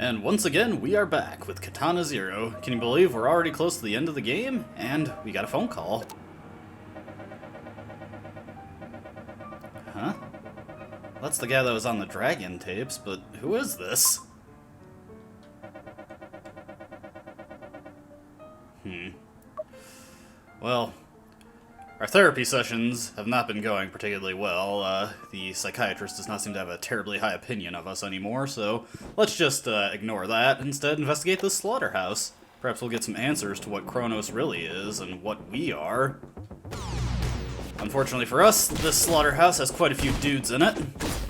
And once again, we are back with Katana 0. Can you believe we're already close to the end of the game? And we got a phone call. Huh? That's the guy that was on the Dragon tapes, but who is this? Well, our therapy sessions have not been going particularly well. The psychiatrist does not seem to have a terribly high opinion of us anymore, so let's just ignore that. Instead, investigate this slaughterhouse. Perhaps we'll get some answers to what Kronos really is and what we are. Unfortunately for us, this slaughterhouse has quite a few dudes in it,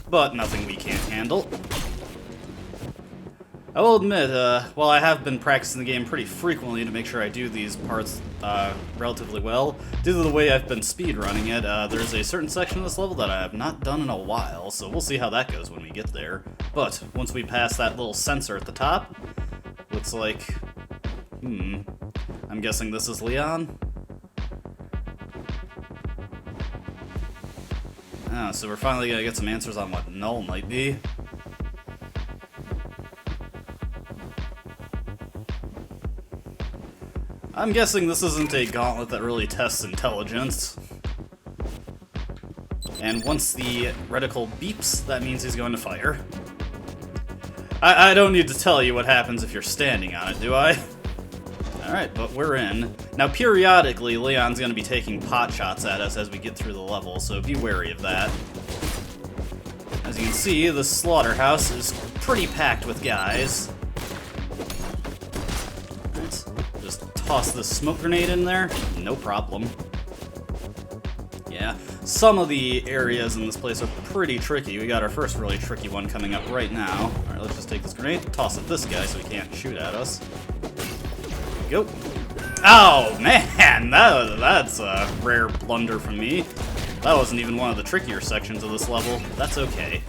but nothing we can't handle. I will admit, while I have been practicing the game pretty frequently to make sure I do these parts relatively well, due to the way I've been speedrunning it, there's a certain section of this level that I have not done in a while, so we'll see how that goes when we get there. But once we pass that little sensor at the top, looks like... I'm guessing this is Leon? Oh, so we're finally gonna get some answers on what Null might be. I'm guessing this isn't a gauntlet that really tests intelligence. And once the reticle beeps, that means he's going to fire. I don't need to tell you what happens if you're standing on it, do I? Alright, but we're in. Now, periodically, Leon's going to be taking pot shots at us as we get through the level, so be wary of that. As you can see, the slaughterhouse is pretty packed with guys. Toss this smoke grenade in there, no problem. Yeah, some of the areas in this place are pretty tricky. We got our first really tricky one coming up right now. Alright, let's just take this grenade, toss it this guy so he can't shoot at us. Go. Oh, man, that's a rare blunder from me. That wasn't even one of the trickier sections of this level. That's okay.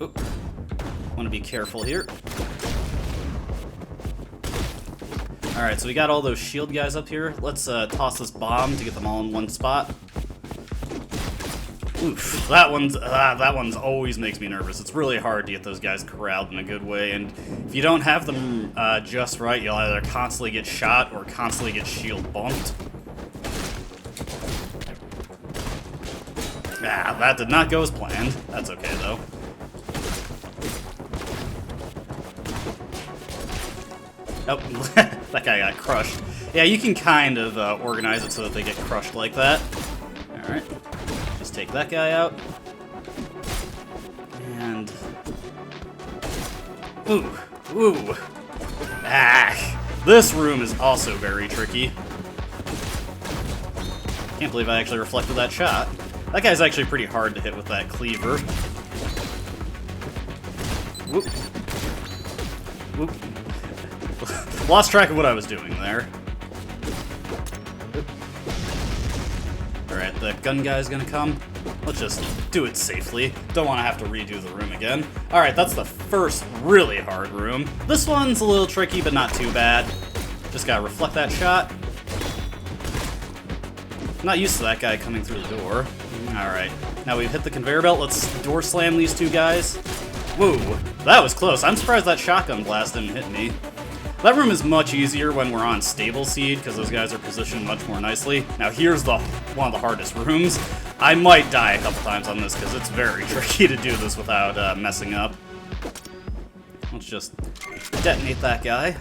Oop. Want to be careful here. Alright, so we got all those shield guys up here. Let's toss this bomb to get them all in one spot. Oof, that one's always makes me nervous. It's really hard to get those guys corralled in a good way, and if you don't have them just right, you'll either constantly get shot or constantly get shield bumped. Ah, that did not go as planned. That's okay, though. Oh, that guy got crushed. Yeah, you can kind of organize it so that they get crushed like that. Alright, just take that guy out. And... Ooh. Ah, this room is also very tricky. Can't believe I actually reflected that shot. That guy's actually pretty hard to hit with that cleaver. Whoop. Whoop. Lost track of what I was doing there. Alright, the gun guy's gonna come. Let's just do it safely. Don't want to have to redo the room again. Alright, that's the first really hard room. This one's a little tricky, but not too bad. Just gotta reflect that shot. I'm not used to that guy coming through the door. Alright, now we've hit the conveyor belt. Let's door slam these two guys. Whoa, that was close. I'm surprised that shotgun blast didn't hit me. That room is much easier when we're on stable seed, because those guys are positioned much more nicely. Now here's one of the hardest rooms. I might die a couple times on this, because it's very tricky to do this without messing up. Let's just detonate that guy.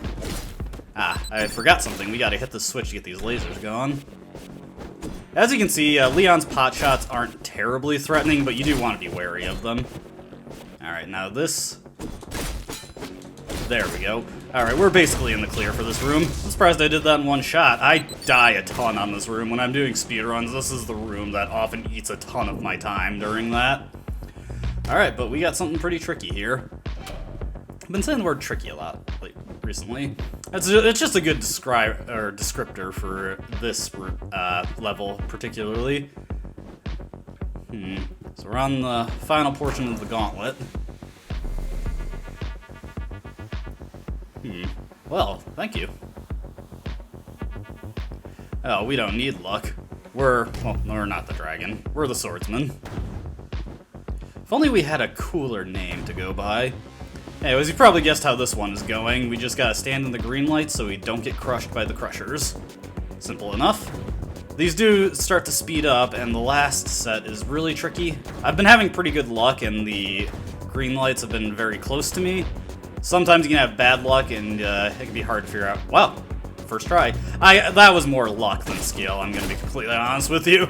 Ah, I forgot something. We gotta hit the switch to get these lasers going. As you can see, Leon's pot shots aren't terribly threatening, but you do want to be wary of them. Alright, now this... There we go. Alright, we're basically in the clear for this room. I'm surprised I did that in one shot. I die a ton on this room. When I'm doing speedruns, this is the room that often eats a ton of my time during that. Alright, but we got something pretty tricky here. I've been saying the word tricky a lot recently. It's just a good descriptor for this level particularly. So we're on the final portion of the gauntlet. Well, thank you. Oh, we don't need luck. Well, we're not the dragon. We're the swordsman. If only we had a cooler name to go by. Anyways, you probably guessed how this one is going. We just gotta stand in the green light so we don't get crushed by the crushers. Simple enough. These do start to speed up, and the last set is really tricky. I've been having pretty good luck, and the green lights have been very close to me. Sometimes you can have bad luck, and it can be hard to figure out. Wow, first try. That was more luck than skill, I'm gonna be completely honest with you.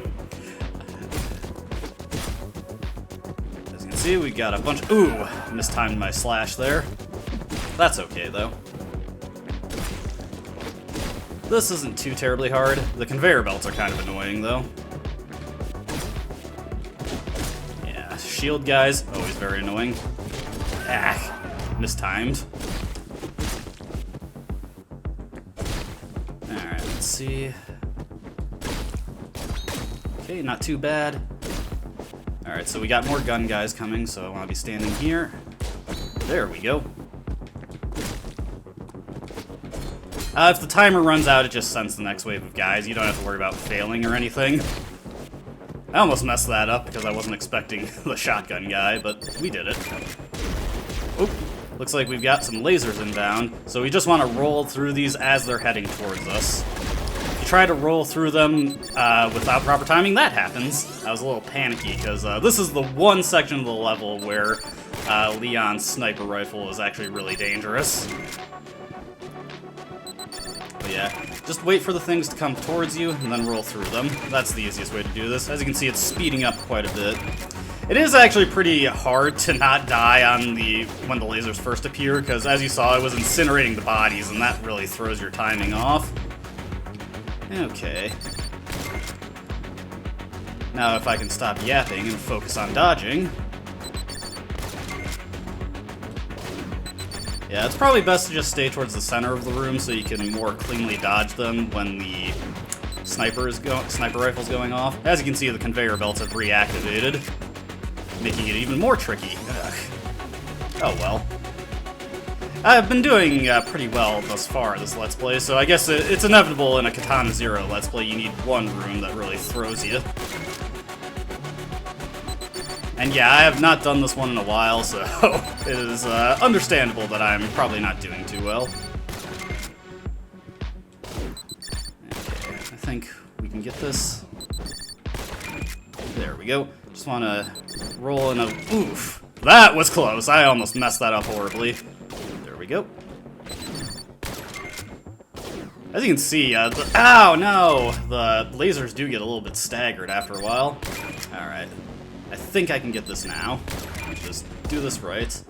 As you can see, we got a bunch of... Ooh, mistimed my slash there. That's okay, though. This isn't too terribly hard. The conveyor belts are kind of annoying, though. Yeah, shield guys, always very annoying. Ah, mistimed. Alright, let's see. Okay, not too bad. Alright, so we got more gun guys coming, so I want to be standing here. There we go. If the timer runs out, it just sends the next wave of guys. You don't have to worry about failing or anything. I almost messed that up because I wasn't expecting the shotgun guy, but we did it. Oop. Looks like we've got some lasers inbound, so we just want to roll through these as they're heading towards us. If you try to roll through them without proper timing, that happens. I was a little panicky because this is the one section of the level where Leon's sniper rifle is actually really dangerous. Yeah, just wait for the things to come towards you and then roll through them. That's the easiest way to do this. As you can see, it's speeding up quite a bit. It is actually pretty hard to not die on when the lasers first appear, because as you saw, it was incinerating the bodies, and that really throws your timing off. Okay. Now if I can stop yapping and focus on dodging. Yeah, it's probably best to just stay towards the center of the room so you can more cleanly dodge them when the sniper rifle's going off. As you can see, the conveyor belts have reactivated, making it even more tricky. Ugh. Oh well. I've been doing pretty well thus far this Let's Play, so I guess it's inevitable in a Katana Zero Let's Play you need one room that really throws you. And yeah, I have not done this one in a while, so it is understandable that I'm probably not doing too well. Okay, I think we can get this. There we go. Just want to roll in a... Oof! That was close! I almost messed that up horribly. There we go. As you can see, ow, no! The lasers do get a little bit staggered after a while. Alright. I think I can get this now. Just do this right.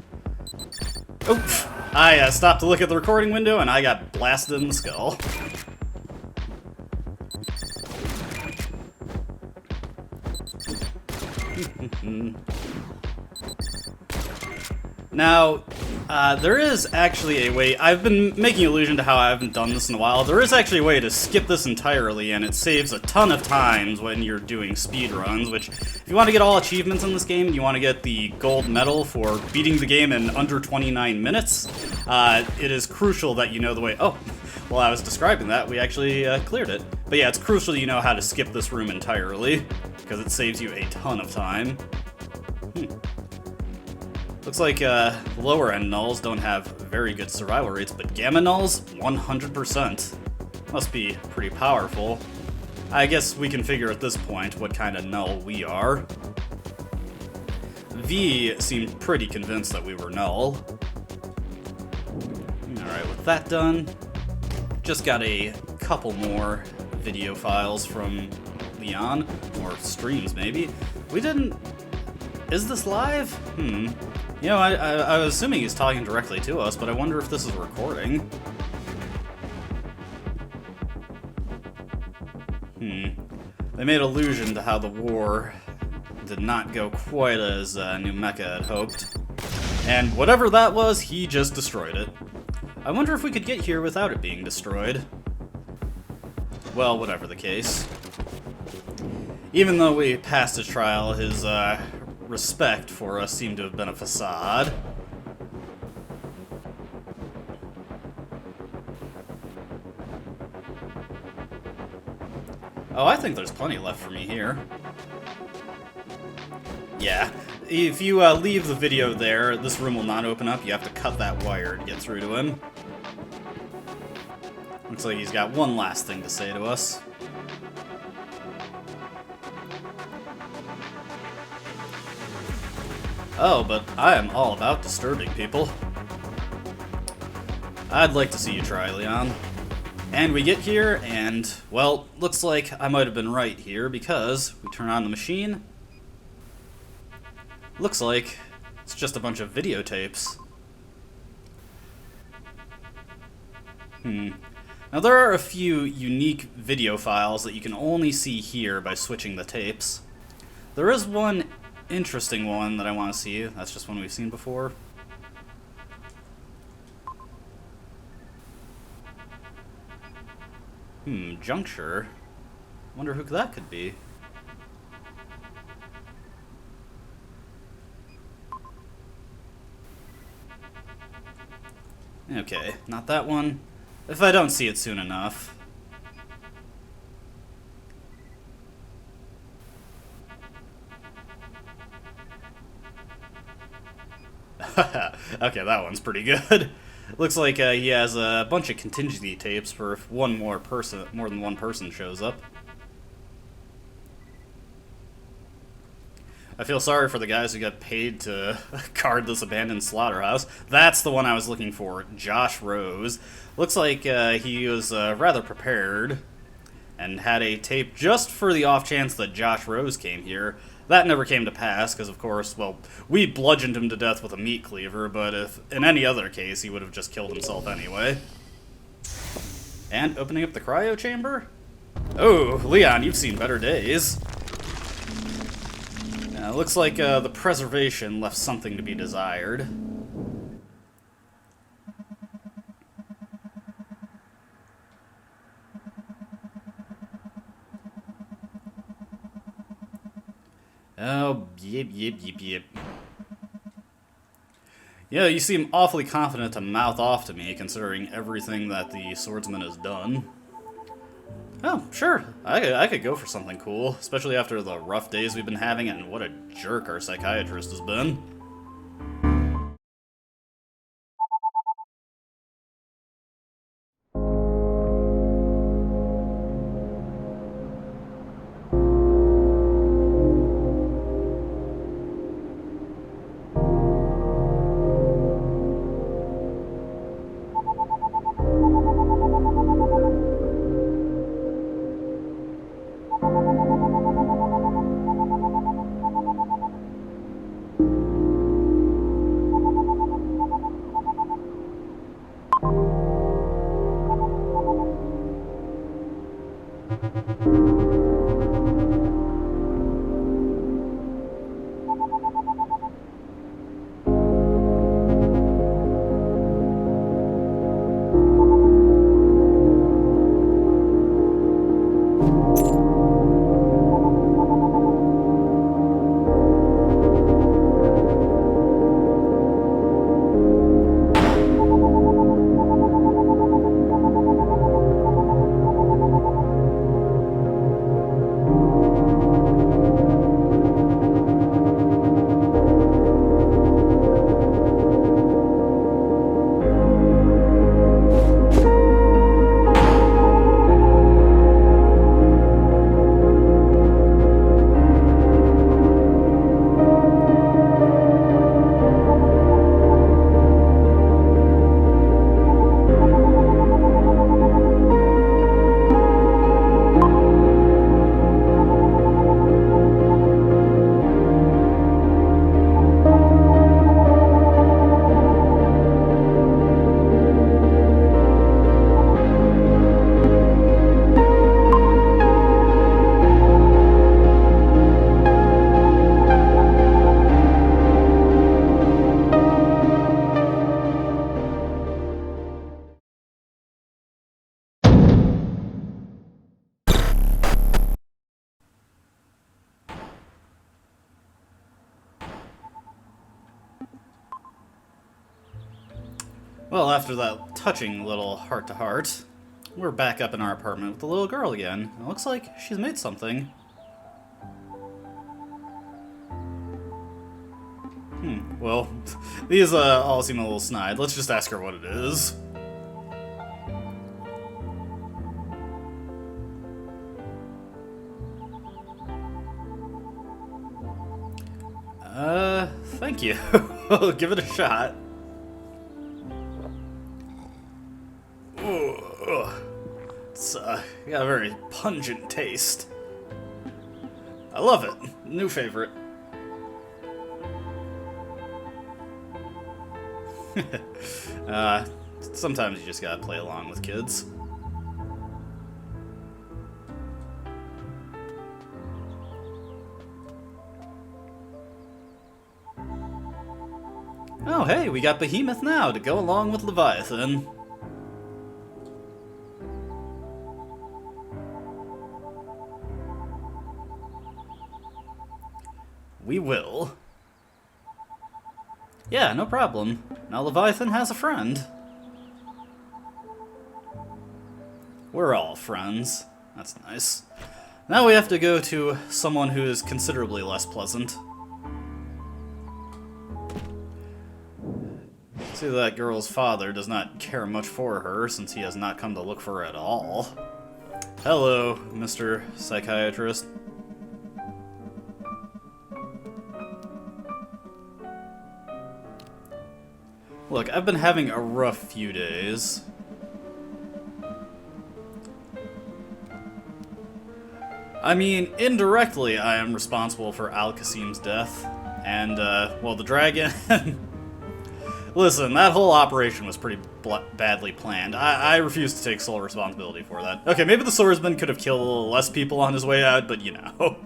Oops! I stopped to look at the recording window and I got blasted in the skull. Now, there is actually a way. I've been making allusion to how I haven't done this in a while. There is actually a way to skip this entirely, and it saves a ton of times when you're doing speed runs, which, if you want to get all achievements in this game, and you want to get the gold medal for beating the game in under 29 minutes, it is crucial that you know the way. Oh, while I was describing that, we actually cleared it. But yeah, it's crucial you know how to skip this room entirely, because it saves you a ton of time. Looks like lower end nulls don't have very good survival rates, but gamma nulls, 100%. Must be pretty powerful. I guess we can figure at this point what kind of null we are. V seemed pretty convinced that we were null. Alright, with that done, just got a couple more video files from Leon, or streams maybe. We didn't... Is this live? You know, I was assuming he's talking directly to us, but I wonder if this is recording. They made allusion to how the war did not go quite as New Mecca had hoped. And whatever that was, he just destroyed it. I wonder if we could get here without it being destroyed. Well, whatever the case. Even though we passed his trial, his respect for us seemed to have been a facade. Oh, I think there's plenty left for me here. Yeah, if you leave the video there, this room will not open up. You have to cut that wire to get through to him. Looks like he's got one last thing to say to us. Oh, but I am all about disturbing people. I'd like to see you try, Leon. And we get here, and, well, looks like I might have been right here, because we turn on the machine. Looks like it's just a bunch of videotapes. Now there are a few unique video files that you can only see here by switching the tapes. There is one interesting one that I want to see. That's just one we've seen before. Juncture. Wonder who that could be. Okay, not that one. If I don't see it soon enough. Okay, that one's pretty good. Looks like he has a bunch of contingency tapes for if more than one person shows up. I feel sorry for the guys who got paid to guard this abandoned slaughterhouse. That's the one I was looking for, Josh Rose. Looks like he was rather prepared and had a tape just for the off chance that Josh Rose came here. That never came to pass, because of course, well, we bludgeoned him to death with a meat cleaver, but if in any other case, he would have just killed himself anyway. And opening up the cryo chamber? Oh, Leon, you've seen better days. Looks like the preservation left something to be desired. Oh, yep. Yeah, you seem awfully confident to mouth off to me, considering everything that the swordsman has done. Oh, sure. I could go for something cool, especially after the rough days we've been having and what a jerk our psychiatrist has been. Well, after that touching little heart-to-heart, we're back up in our apartment with the little girl again. It looks like she's made something. Well, these all seem a little snide. Let's just ask her what it is. Thank you. Give it a shot. Ooh, it's got a very pungent taste. I love it. New favorite. Sometimes you just gotta play along with kids. Oh hey, we got Behemoth now to go along with Leviathan. We will. Yeah, no problem. Now Leviathan has a friend. We're all friends. That's nice. Now we have to go to someone who is considerably less pleasant. See, that girl's father does not care much for her, since he has not come to look for her at all. Hello, Mr. Psychiatrist. Look, I've been having a rough few days. I mean, indirectly, I am responsible for Al-Qasim's death. And, well, the dragon... Listen, that whole operation was pretty badly planned. I refuse to take sole responsibility for that. Okay, maybe the swordsman could have killed a little less people on his way out, but you know.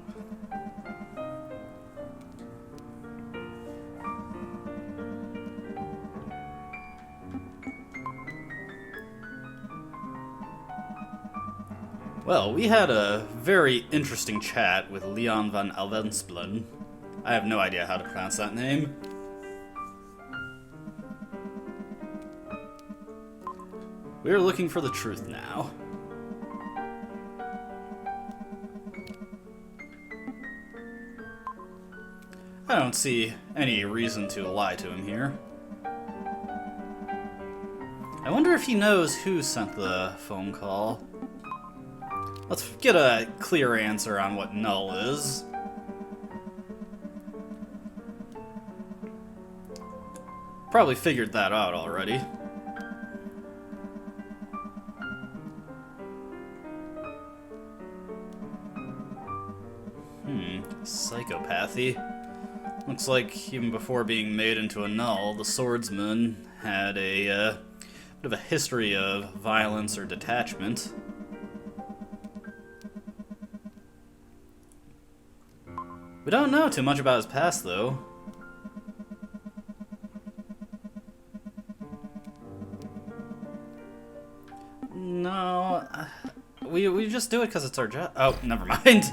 Well, we had a very interesting chat with Leon van Alvensplen. I have no idea how to pronounce that name. We are looking for the truth now. I don't see any reason to lie to him here. I wonder if he knows who sent the phone call. Let's get a clear answer on what Null is. Probably figured that out already. Psychopathy. Looks like even before being made into a Null, the swordsman had a bit of a history of violence or detachment. We don't know too much about his past, though. No, we just do it because it's our job. Oh, never mind.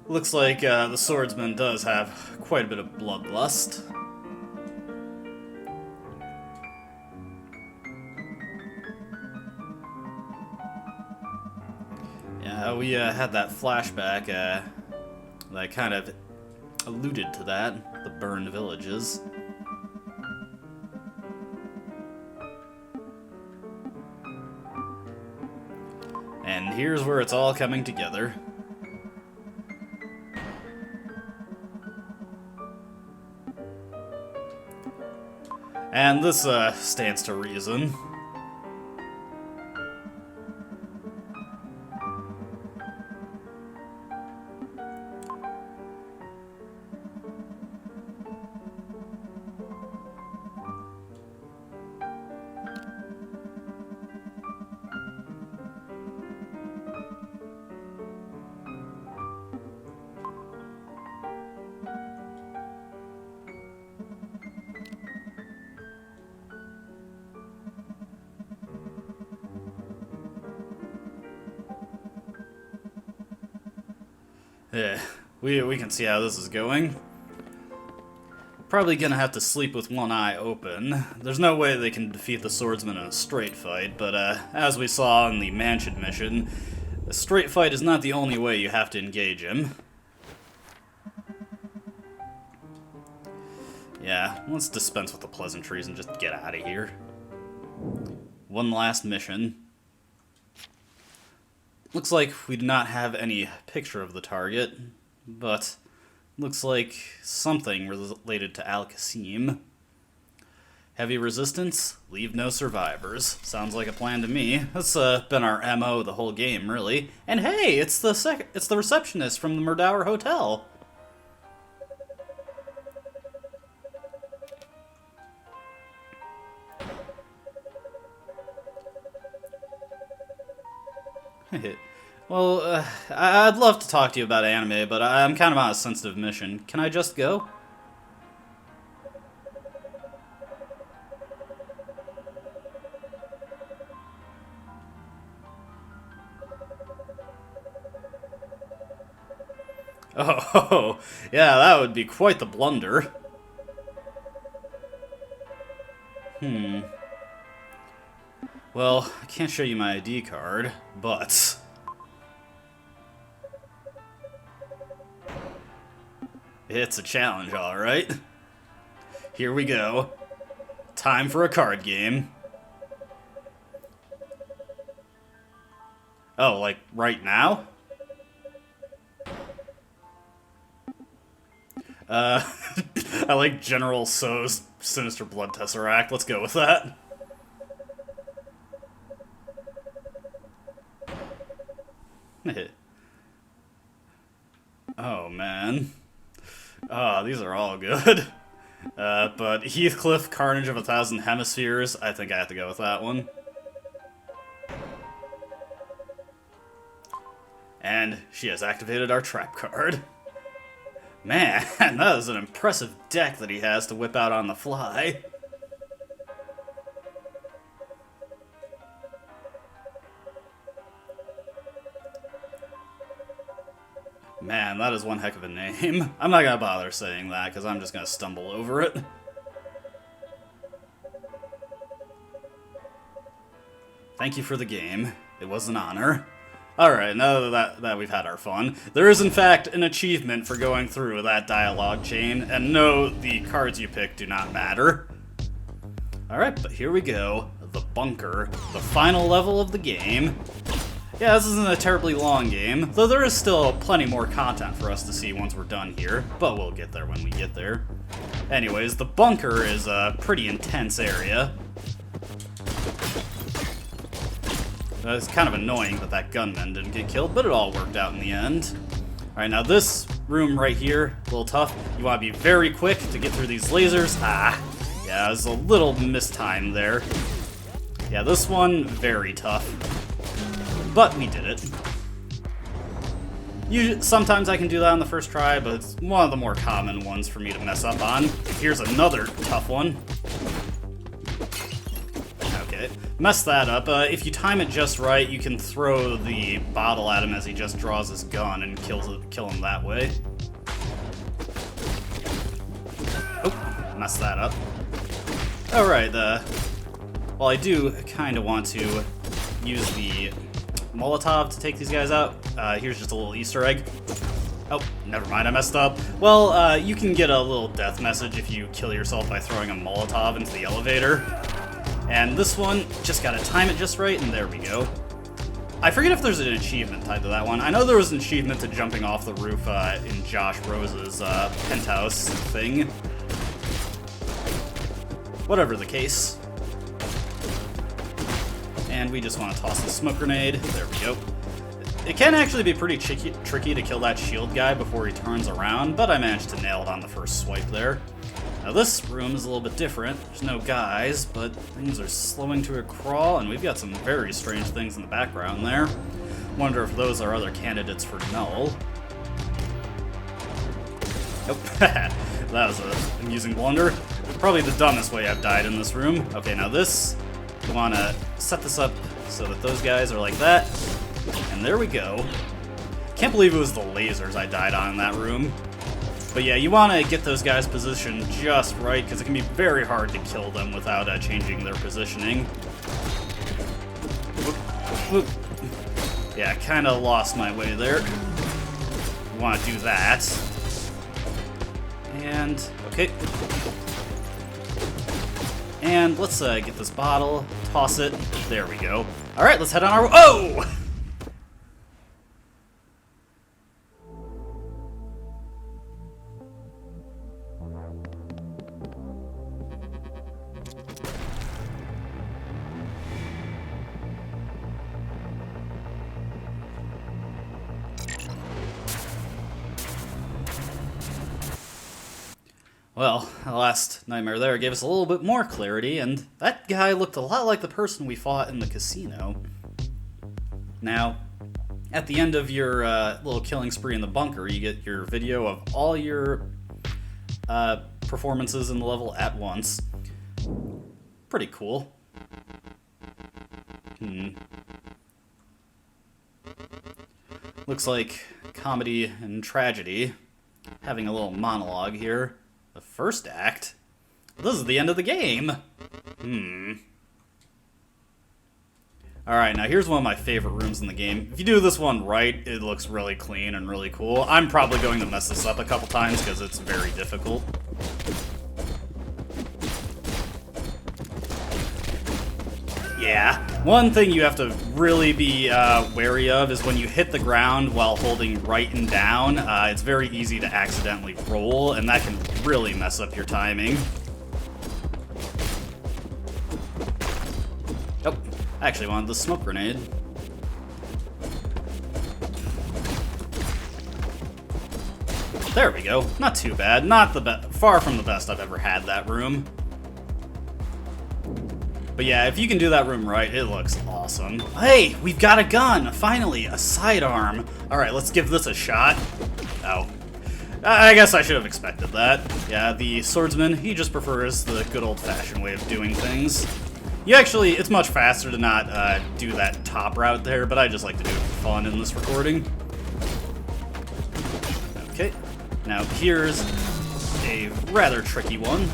Looks like the swordsman does have quite a bit of bloodlust. Yeah, we had that flashback that kind of alluded to that, the burned villages. And here's where it's all coming together. And this stands to reason. Yeah, we can see how this is going. Probably gonna have to sleep with one eye open. There's no way they can defeat the swordsman in a straight fight, but as we saw in the mansion mission, a straight fight is not the only way you have to engage him. Yeah, let's dispense with the pleasantries and just get out of here. One last mission. Looks like we do not have any picture of the target, but looks like something related to Al-Qasim. Heavy resistance, leave no survivors. Sounds like a plan to me. That's been our MO the whole game, really. And hey, it's the receptionist from the Murdower Hotel. Well, I'd love to talk to you about anime, but I'm kind of on a sensitive mission. Can I just go? Oh, yeah, that would be quite the blunder. Well, I can't show you my ID card, but... it's a challenge, alright. Here we go. Time for a card game. Oh, like, right now? I like General So's Sinister Blood Tesseract. Let's go with that. Oh, man. These are all good. But Heathcliff, Carnage of 1,000 Hemispheres, I think I have to go with that one. And she has activated our trap card. Man, that is an impressive deck that he has to whip out on the fly. Man, that is one heck of a name. I'm not gonna bother saying that, because I'm just gonna stumble over it. Thank you for the game. It was an honor. Alright, now that we've had our fun, there is in fact an achievement for going through that dialogue chain, and no, the cards you pick do not matter. Alright, but here we go. The Bunker, the final level of the game. Yeah, this isn't a terribly long game, though there is still plenty more content for us to see once we're done here, but we'll get there when we get there. Anyways, the Bunker is a pretty intense area. It's kind of annoying that that gunman didn't get killed, but it all worked out in the end. Alright, now this room right here, a little tough. You want to be very quick to get through these lasers. Yeah, it was a little mistimed there. Yeah, this one, very tough. But we did it. Sometimes I can do that on the first try, but it's one of the more common ones for me to mess up on. Here's another tough one. Okay, mess that up. If you time it just right, you can throw the bottle at him as he just draws his gun and kill him that way. Oh, messed that up. Alright, well, I do kind of want to use the Molotov to take these guys out. Here's just a little Easter egg. Oh, never mind, I messed up. Well, you can get a little death message if you kill yourself by throwing a Molotov into the elevator. And this one, just gotta time it just right, and there we go. I forget if there's an achievement tied to that one. I know there was an achievement to jumping off the roof in Josh Rose's penthouse thing. Whatever the case. And we just want to toss the smoke grenade. There we go. It can actually be pretty tricky to kill that shield guy before he turns around, but I managed to nail it on the first swipe there. Now this room is a little bit different. There's no guys, but things are slowing to a crawl, and we've got some very strange things in the background there. Wonder if those are other candidates for null. Nope. That was an amusing blunder. Probably the dumbest way I've died in this room. Okay, now this, we want to set this up so that those guys are like that. And there we go. Can't believe it was the lasers I died on in that room. But yeah, you want to get those guys positioned just right, because it can be very hard to kill them without changing their positioning. Yeah, kind of lost my way there. You want to do that. And, okay. And let's get this bottle, toss it. There we go. Alright, let's head on our... Oh! Well, the last nightmare there gave us a little bit more clarity, and that guy looked a lot like the person we fought in the casino. Now, at the end of your little killing spree in the bunker, you get your video of all your performances in the level at once. Pretty cool. Looks like comedy and tragedy. Having a little monologue here. The first act? This is the end of the game. Alright, now here's one of my favorite rooms in the game. If you do this one right, it looks really clean and really cool. I'm probably going to mess this up a couple times because it's very difficult. Yeah, one thing you have to really be wary of is when you hit the ground while holding right and down, it's very easy to accidentally roll, and that can really mess up your timing. Oh, I actually wanted the smoke grenade. There we go. Not too bad. Not the best. Far from the best I've ever had that room. But yeah, if you can do that room right, it looks awesome. Hey, we've got a gun! Finally, a sidearm. Alright, let's give this a shot. Oh. I guess I should have expected that. Yeah, the swordsman, he just prefers the good old-fashioned way of doing things. You actually, it's much faster to not do that top route there, but I just like to do it for fun in this recording. Okay, now here's a rather tricky one.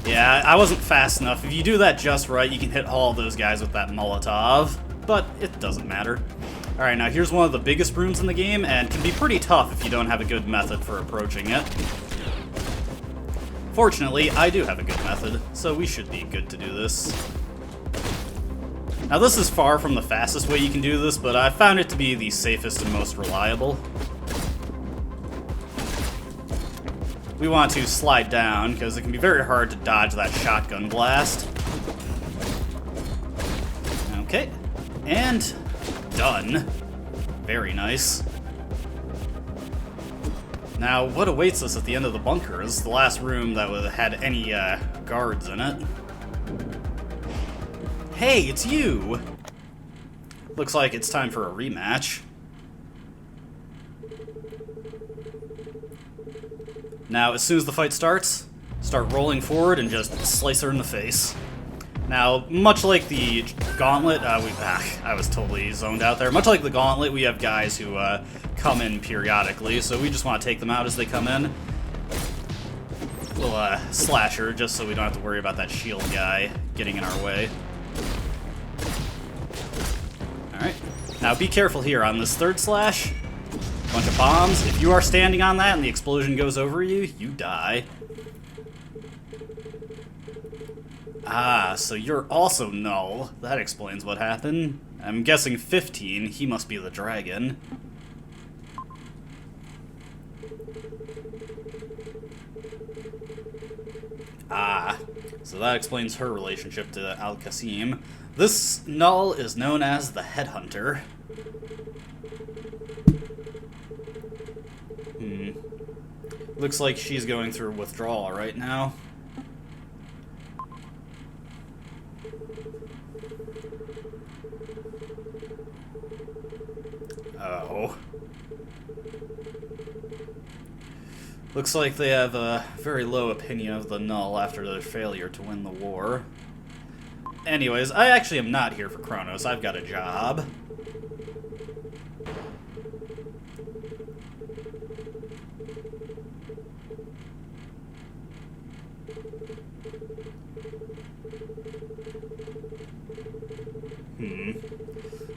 Yeah, I wasn't fast enough. If you do that just right, you can hit all those guys with that Molotov, but it doesn't matter. Alright, now here's one of the biggest rooms in the game, and can be pretty tough if you don't have a good method for approaching it. Fortunately, I do have a good method, so we should be good to do this. Now this is far from the fastest way you can do this, but I found it to be the safest and most reliable. We want to slide down, because it can be very hard to dodge that shotgun blast. Okay, and done. Very nice. Now, what awaits us at the end of the bunker is the last room that had any guards in it. Hey, it's you! Looks like it's time for a rematch. Now, as soon as the fight starts, start rolling forward and just slice her in the face. Now, much like the gauntlet, I was totally zoned out there. Much like the gauntlet, we have guys who come in periodically, so we just want to take them out as they come in. We'll slash her just so we don't have to worry about that shield guy getting in our way. Alright, now be careful here on this third slash. Bunch of bombs. If you are standing on that and the explosion goes over you, you die. Ah, so you're also null. That explains what happened. I'm guessing 15, he must be the dragon. Ah, so that explains her relationship to Al-Qasim. This null is known as the Headhunter. Looks like she's going through withdrawal right now. Oh. Looks like they have a very low opinion of the Null after their failure to win the war. Anyways, I actually am not here for Kronos. I've got a job.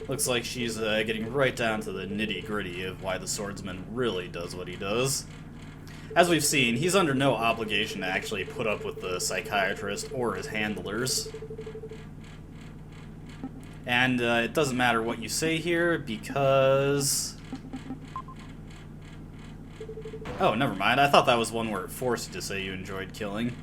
Looks like she's getting right down to the nitty-gritty of why the swordsman really does what he does. As we've seen, he's under no obligation to actually put up with the psychiatrist or his handlers. And it doesn't matter what you say here, because... Oh, never mind. I thought that was one where it forced you to say you enjoyed killing.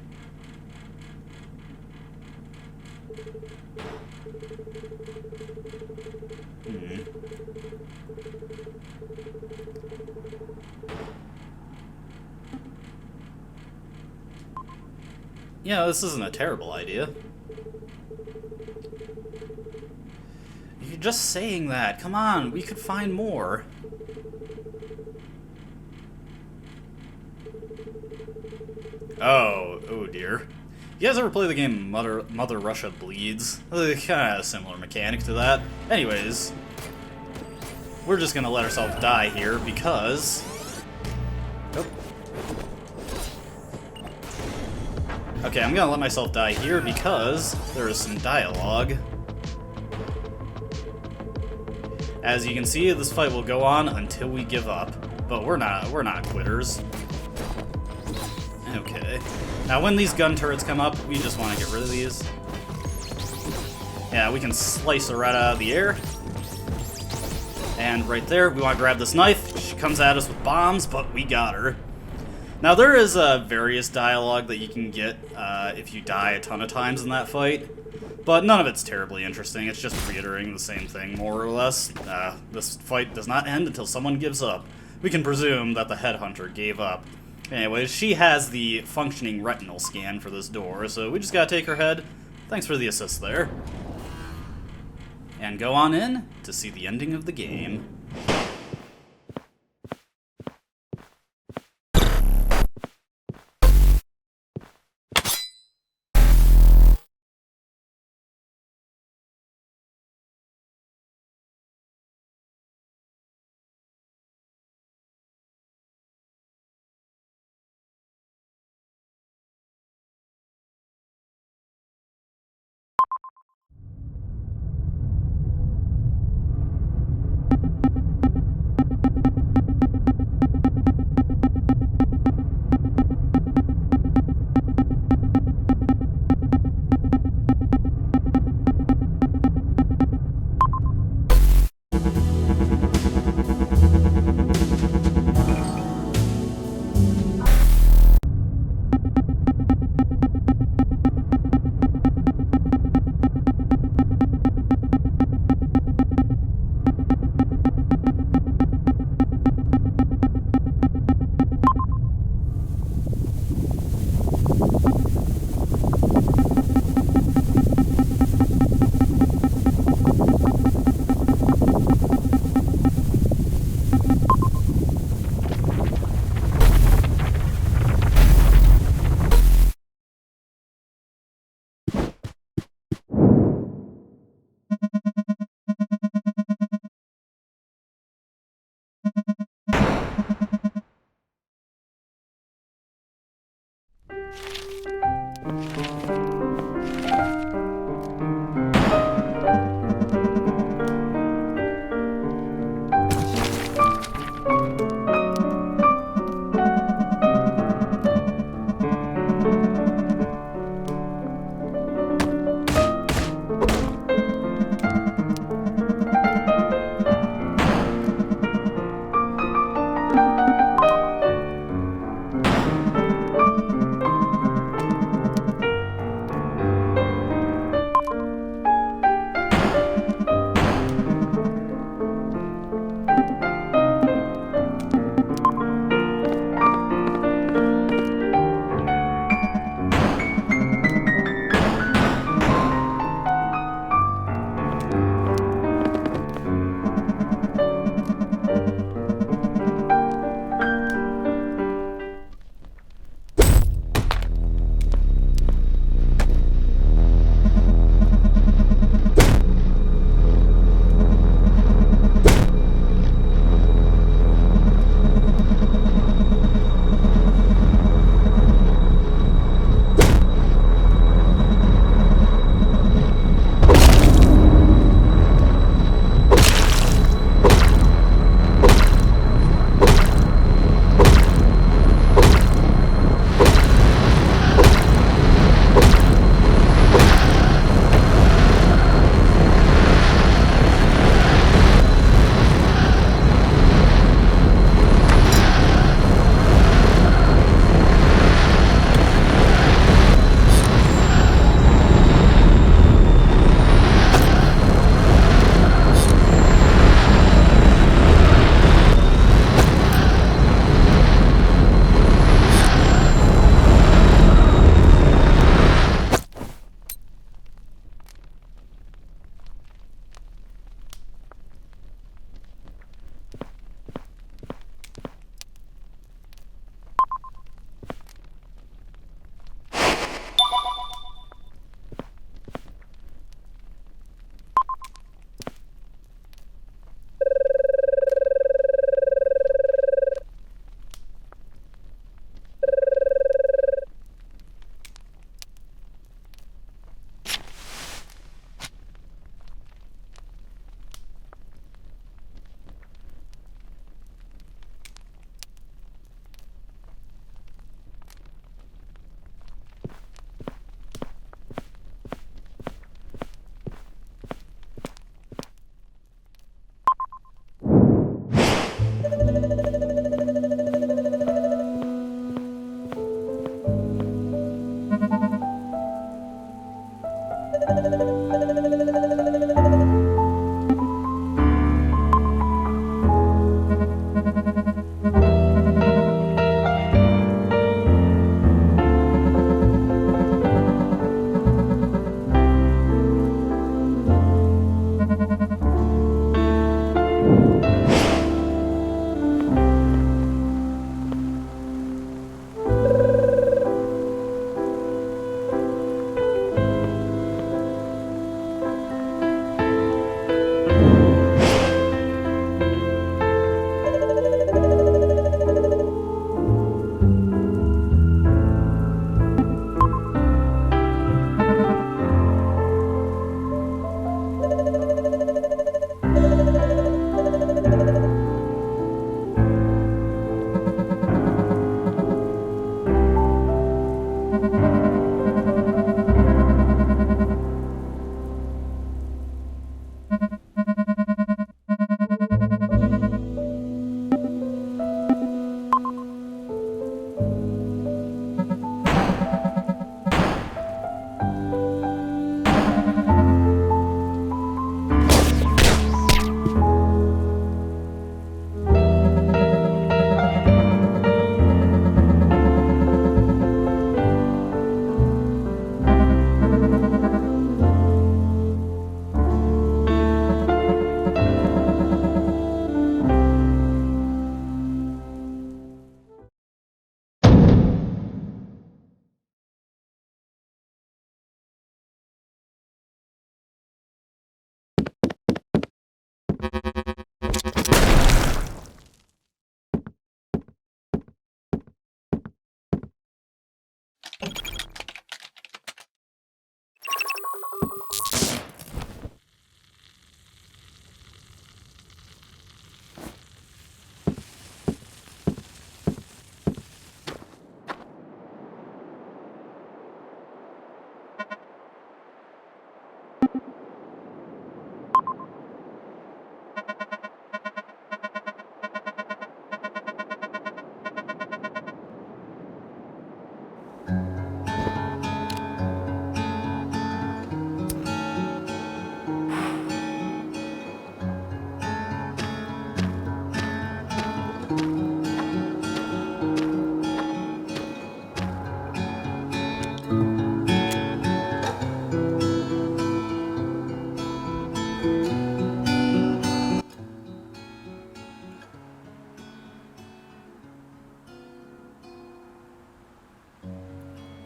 Yeah, this isn't a terrible idea. You're just saying that. Come on, we could find more. Oh dear. You guys ever play the game Mother Russia Bleeds? Kind of a similar mechanic to that. Anyways, we're just gonna let ourselves die here because... Oh. Okay, I'm gonna let myself die here because there is some dialogue. As you can see, this fight will go on until we give up, but we're not quitters. Okay. Now when these gun turrets come up, we just want to get rid of these. Yeah, we can slice her right out of the air. And right there, we want to grab this knife. She comes at us with bombs, but we got her. Now there is various dialogue that you can get if you die a ton of times in that fight, but none of it's terribly interesting. It's just reiterating the same thing, more or less. This fight does not end until someone gives up. We can presume that the headhunter gave up. Anyways, she has the functioning retinal scan for this door, so we just gotta take her head. Thanks for the assist there. And go on in to see the ending of the game.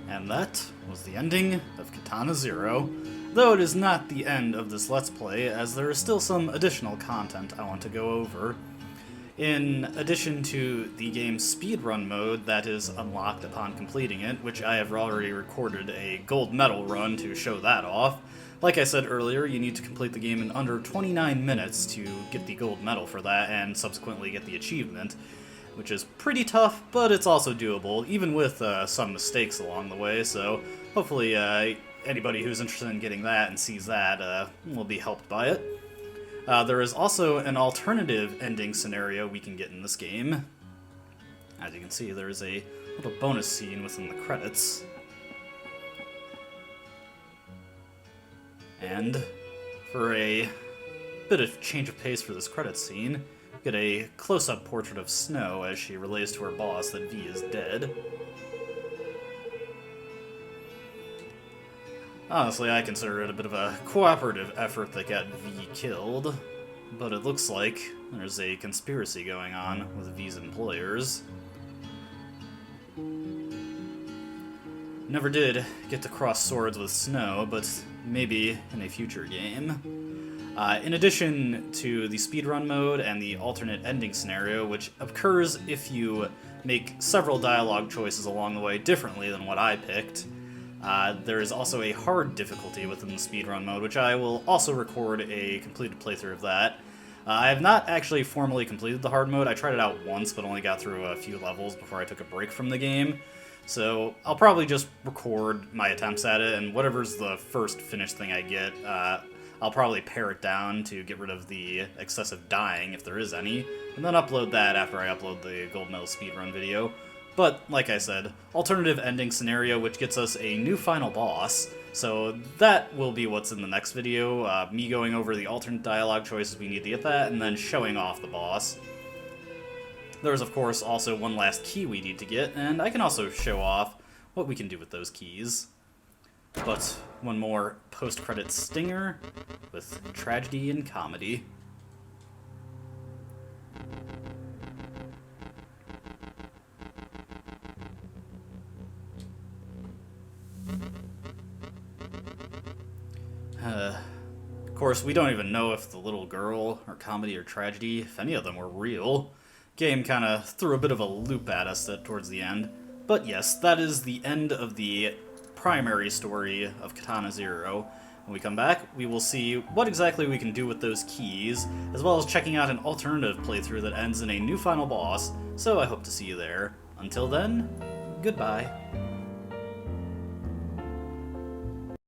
And that was the ending of Katana Zero, though it is not the end of this Let's Play, as there is still some additional content I want to go over. In addition to the game's speedrun mode that is unlocked upon completing it, which I have already recorded a gold medal run to show that off. Like I said earlier, you need to complete the game in under 29 minutes to get the gold medal for that and subsequently get the achievement, which is pretty tough, but it's also doable, even with some mistakes along the way, so hopefully anybody who's interested in getting that and sees that will be helped by it. There is also an alternative ending scenario we can get in this game. As you can see, there is a little bonus scene within the credits. And for a bit of change of pace for this credits scene, get a close-up portrait of Snow as she relays to her boss that V is dead. Honestly, I consider it a bit of a cooperative effort that got V killed, but it looks like there's a conspiracy going on with V's employers. Never did get to cross swords with Snow, but maybe in a future game. In addition to the speedrun mode and the alternate ending scenario, which occurs if you make several dialogue choices along the way differently than what I picked, there is also a hard difficulty within the speedrun mode, which I will also record a completed playthrough of that. I have not actually formally completed the hard mode. I tried it out once, but only got through a few levels before I took a break from the game. So I'll probably just record my attempts at it, and whatever's the first finished thing I get, I'll probably pare it down to get rid of the excessive dying, if there is any, and then upload that after I upload the Gold Medal speedrun video. But, like I said, alternative ending scenario, which gets us a new final boss, so that will be what's in the next video, me going over the alternate dialogue choices we need to get that, and then showing off the boss. There's, of course, also one last key we need to get, and I can also show off what we can do with those keys. But one more post-credit stinger with tragedy and comedy. Of course, we don't even know if the little girl, or comedy, or tragedy, if any of them were real. Game kind of threw a bit of a loop at us towards the end. But yes, that is the end of the primary story of Katana Zero. When we come back, we will see what exactly we can do with those keys, as well as checking out an alternative playthrough that ends in a new final boss, so I hope to see you there. Until then, goodbye.